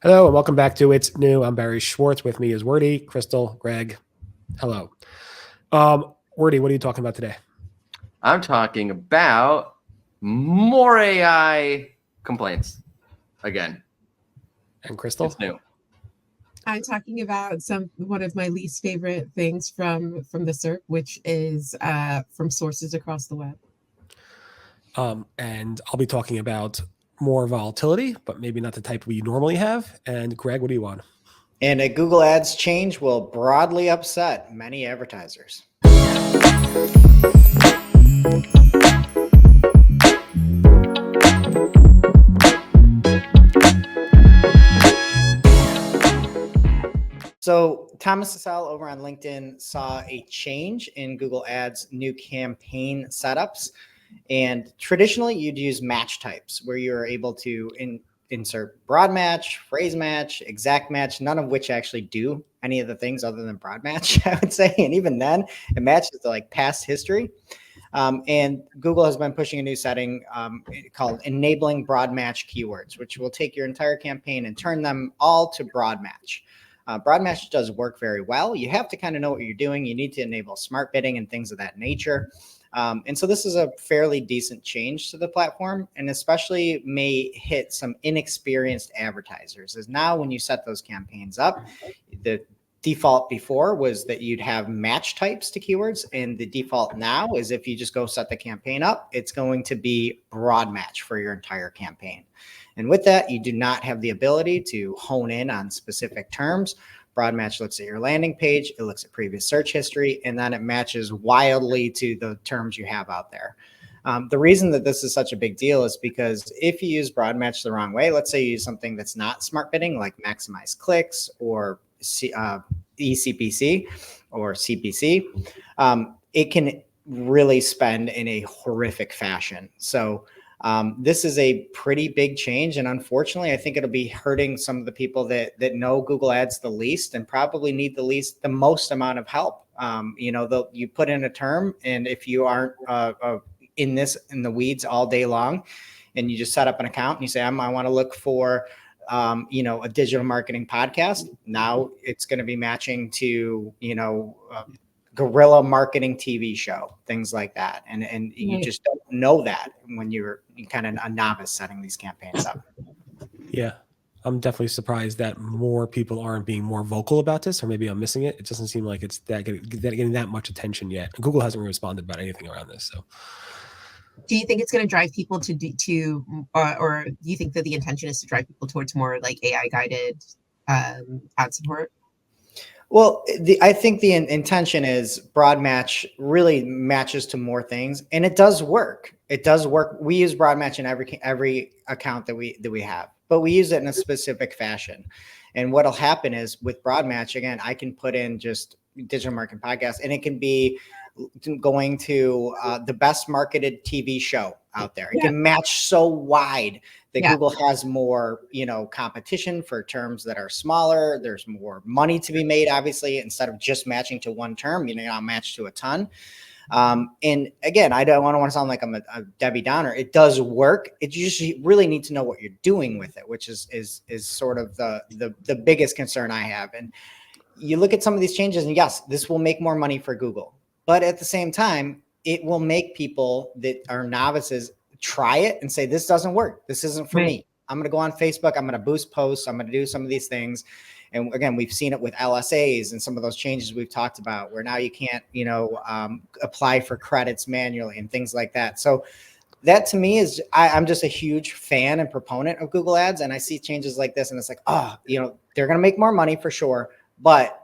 Hello and welcome back to It's New. I'm Barry Schwartz. With me is Wordy, Crystal, Greg. Hello. Wordy, what are you talking about today? I'm talking about more AI complaints again. And Crystal? It's new. I'm talking about one of my least favorite things from the SERP, which is from sources across the web. And I'll be talking about more volatility, but maybe not the type we normally have. And Greg, what do you want? And a Google Ads change will broadly upset many advertisers. So Thomas Cassell over on LinkedIn saw a change in Google Ads new campaign setups. And traditionally, you'd use match types where you're able to insert broad match, phrase match, exact match, none of which actually do any of the things other than broad match, I would say. And even then, it matches to like past history. And Google has been pushing a new setting called enabling broad match keywords, which will take your entire campaign and turn them all to broad match. Broad match does work very well. You have to kind of know what you're doing. You need to enable smart bidding and things of that nature. And so this is a fairly decent change to the platform, and especially may hit some inexperienced advertisers. As now when you set those campaigns up, the default before was that you'd have match types to keywords, and the default now is if you just go set the campaign up, it's going to be broad match for your entire campaign. And with that, you do not have the ability to hone in on specific terms. Broad match looks at your landing page, it looks at previous search history, and then it matches wildly to the terms you have out there. The reason that this is such a big deal is because if you use broad match the wrong way, let's say you use something that's not smart bidding, like maximize clicks or eCPC or CPC, it can really spend in a horrific fashion. So this is a pretty big change. And unfortunately, I think it'll be hurting some of the people that know Google Ads the least and probably need the most amount of help. You put in a term, and if you aren't in the weeds all day long, and you just set up an account and you say, I want to look for a digital marketing podcast. Now it's going to be matching to, guerrilla marketing TV show, things like that. And you just don't know that when you're kind of a novice setting these campaigns up. Yeah, I'm definitely surprised that more people aren't being more vocal about this, or maybe I'm missing it. It doesn't seem like it's getting that much attention yet. Google hasn't responded about anything around this. So do you think it's going to drive people or do you think that the intention is to drive people towards more like AI guided ad support? Well, I think the intention is broad match really matches to more things, and it does work. It does work. We use broad match in every account that we have, but we use it in a specific fashion. And what'll happen is with broad match, again, I can put in just digital marketing podcast, and it can be going to the best marketed TV show out there. It can match so wide that Google has more, competition for terms that are smaller. There's more money to be made, obviously, instead of just matching to one term, now match to a ton. And again, I don't want to sound like I'm a Debbie Downer. It does work. You just really need to know what you're doing with it, which is sort of the biggest concern I have. And you look at some of these changes, and yes, this will make more money for Google. But at the same time, it will make people that are novices try it and say, this doesn't work. This isn't for me. I'm going to go on Facebook. I'm going to boost posts. I'm going to do some of these things. And again, we've seen it with LSAs and some of those changes we've talked about where now you can't, apply for credits manually and things like that. So that to me is, I'm just a huge fan and proponent of Google Ads. And I see changes like this and it's like, they're going to make more money for sure. But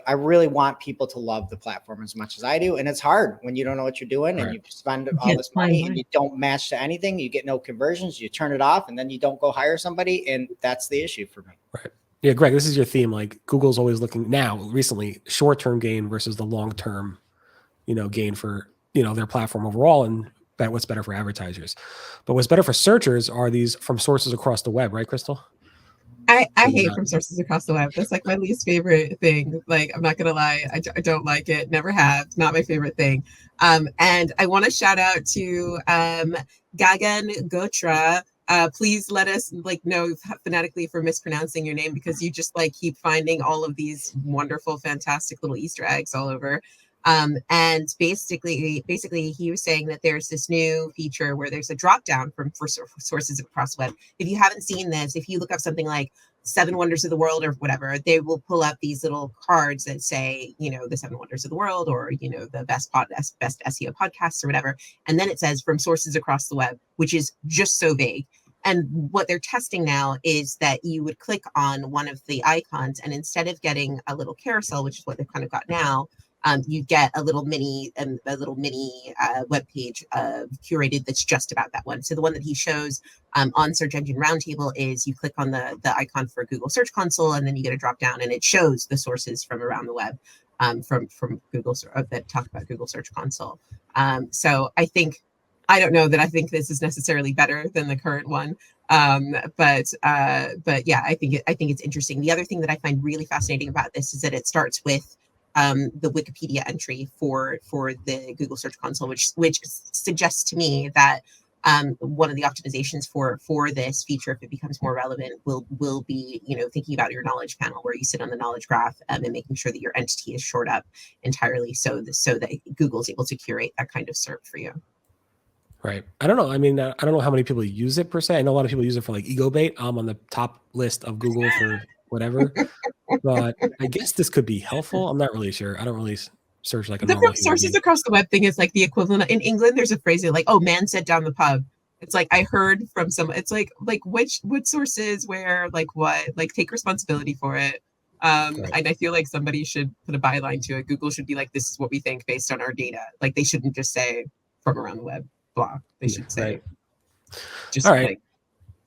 I really want people to love the platform as much as I do. And it's hard when you don't know what you're doing and you spend all this money and you don't match to anything. You get no conversions, you turn it off, and then you don't go hire somebody. And that's the issue for me. Right. Yeah, Greg, this is your theme. Like Google's always looking now recently short-term gain versus the long-term, gain for, their platform overall and what's better for advertisers. But what's better for searchers are these from sources across the web, right, Crystal? I hate from sources across the web. That's like my least favorite thing. Like, I'm not going to lie. I don't like it. Never have. Not my favorite thing. And I want to shout out to Gagan Gotra Please let us know phonetically for mispronouncing your name, because you just keep finding all of these wonderful, fantastic little Easter eggs all over. And basically he was saying that there's this new feature where there's a drop down for sources across the web. If you haven't seen this, if you look up something like 7 Wonders of the World or whatever, they will pull up these little cards that say, the 7 Wonders of the World, or, the best SEO podcasts or whatever. And then it says from sources across the web, which is just so vague. And what they're testing now is that you would click on one of the icons, and instead of getting a little carousel, which is what they've kind of got now, you get a little mini web page curated that's just about that one. So the one that he shows on Search Engine Roundtable is you click on the icon for Google Search Console, and then you get a drop down, and it shows the sources from around the web from Google that talk about Google Search Console. So I don't know that I think this is necessarily better than the current one. But yeah, I think it's interesting. The other thing that I find really fascinating about this is that it starts with the Wikipedia entry for the Google Search Console, which suggests to me that one of the optimizations for this feature, if it becomes more relevant, will be thinking about your knowledge panel, where you sit on the knowledge graph and making sure that your entity is shored up entirely, so that Google's able to curate that kind of SERP for you. Right. I don't know. I mean, I don't know how many people use it per se. I know a lot of people use it for ego bait. I'm on the top list of Google for whatever, but I guess this could be helpful. I'm not really sure. I don't really search like a normal sources across the web thing is the equivalent. In England, there's a phrase oh, man said down the pub. It's I heard from someone. It's which sources, where, what, take responsibility for it. Right. And I feel somebody should put a byline to it. Google should be this is what we think based on our data. They shouldn't just say from around the web. Blah. They should say. Right. Just all right.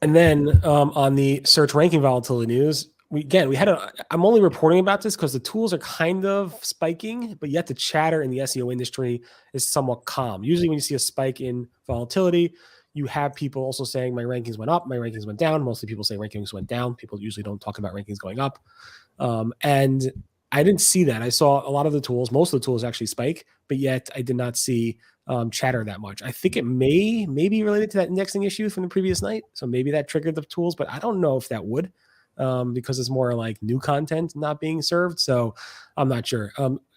And then on the search ranking volatility news, I'm only reporting about this because the tools are kind of spiking, but yet the chatter in the SEO industry is somewhat calm. Usually when you see a spike in volatility, you have people also saying my rankings went up, my rankings went down. Mostly people say rankings went down. People usually don't talk about rankings going up. And I didn't see that. I saw a lot of the tools, most of the tools actually spike, but yet I did not see chatter that much. I think it may be related to that indexing issue from the previous night. So maybe that triggered the tools, but I don't know if that would, because it's more new content not being served. So I'm not sure.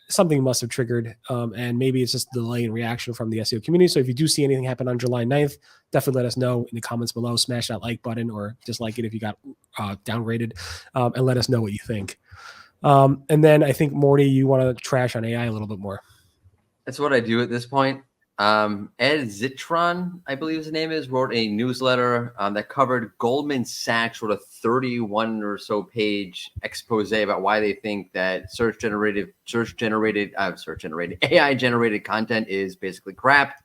Something must have triggered, and maybe it's just a delay in reaction from the SEO community. So if you do see anything happen on July 9th, definitely let us know in the comments below. Smash that like button or dislike it if you got downgraded, and let us know what you think. And then I think, Mordy, you want to trash on AI a little bit more. That's what I do at this point. Ed Zitron, I believe his name is, wrote a newsletter that covered Goldman Sachs, wrote a 31 or so page expose about why they think that AI generated content is basically crap.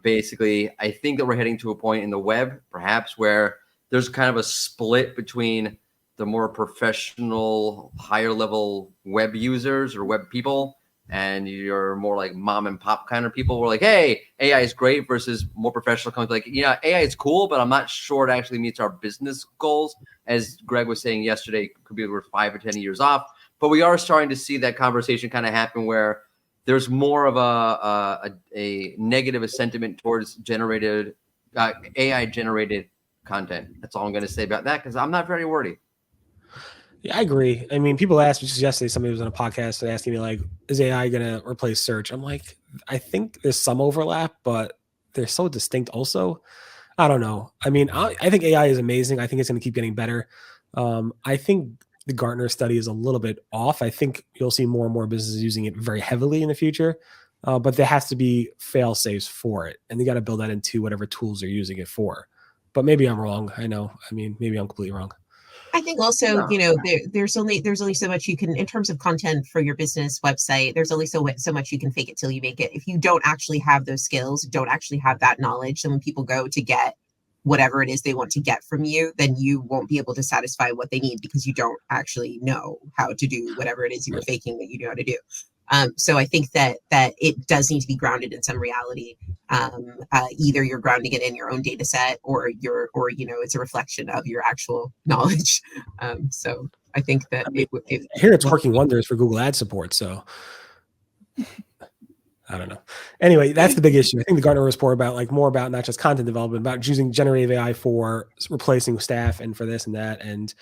Basically, I think that we're heading to a point in the web, perhaps, where there's kind of a split between the more professional, higher level web users or web people, and you're more mom and pop kind of people who are hey, AI is great, versus more professional companies AI is cool, but I'm not sure it actually meets our business goals. As Greg was saying yesterday, could be we're 5 or 10 years off. But we are starting to see that conversation kind of happen where there's more of a negative sentiment towards generated AI generated content. That's all I'm going to say about that, because I'm not very wordy. Yeah, I agree. I mean, people asked me just yesterday, somebody was on a podcast and asking me is AI going to replace search? I'm I think there's some overlap, but they're so distinct also. I don't know. I mean, I think AI is amazing. I think it's going to keep getting better. I think the Gartner study is a little bit off. I think you'll see more and more businesses using it very heavily in the future, but there has to be fail safes for it. And they got to build that into whatever tools they're using it for. But maybe I'm wrong. I know. I mean, maybe I'm completely wrong. I think also, there's only so much you can, in terms of content for your business website, there's only so much you can fake it till you make it. If you don't actually have those skills, don't actually have that knowledge, then when people go to get whatever it is they want to get from you, then you won't be able to satisfy what they need, because you don't actually know how to do whatever it is you were faking that you know how to do. So I think that it does need to be grounded in some reality. Either you're grounding it in your own data set, or it's a reflection of your actual knowledge. So I think that I hear it's working wonders for Google Ad support. So I don't know. Anyway, that's the big issue. I think the Gartner report about like more about not just content development, about using generative AI for replacing staff and for this and that. And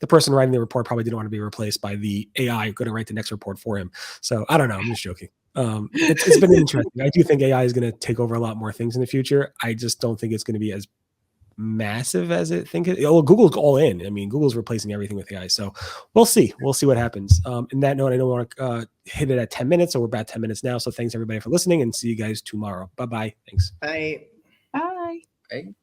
the person writing the report probably didn't want to be replaced by the AI going to write the next report for him. So I don't know. I'm just joking. It's been interesting. I do think AI is going to take over a lot more things in the future. I just don't think it's going to be as massive as it think it. Well, Google's all in. I mean, Google's replacing everything with AI. So we'll see. We'll see what happens. In that note, I don't want to hit it at 10 minutes. So we're about 10 minutes now. So thanks everybody for listening and see you guys tomorrow. Bye-bye. Thanks. Bye. Bye. Okay.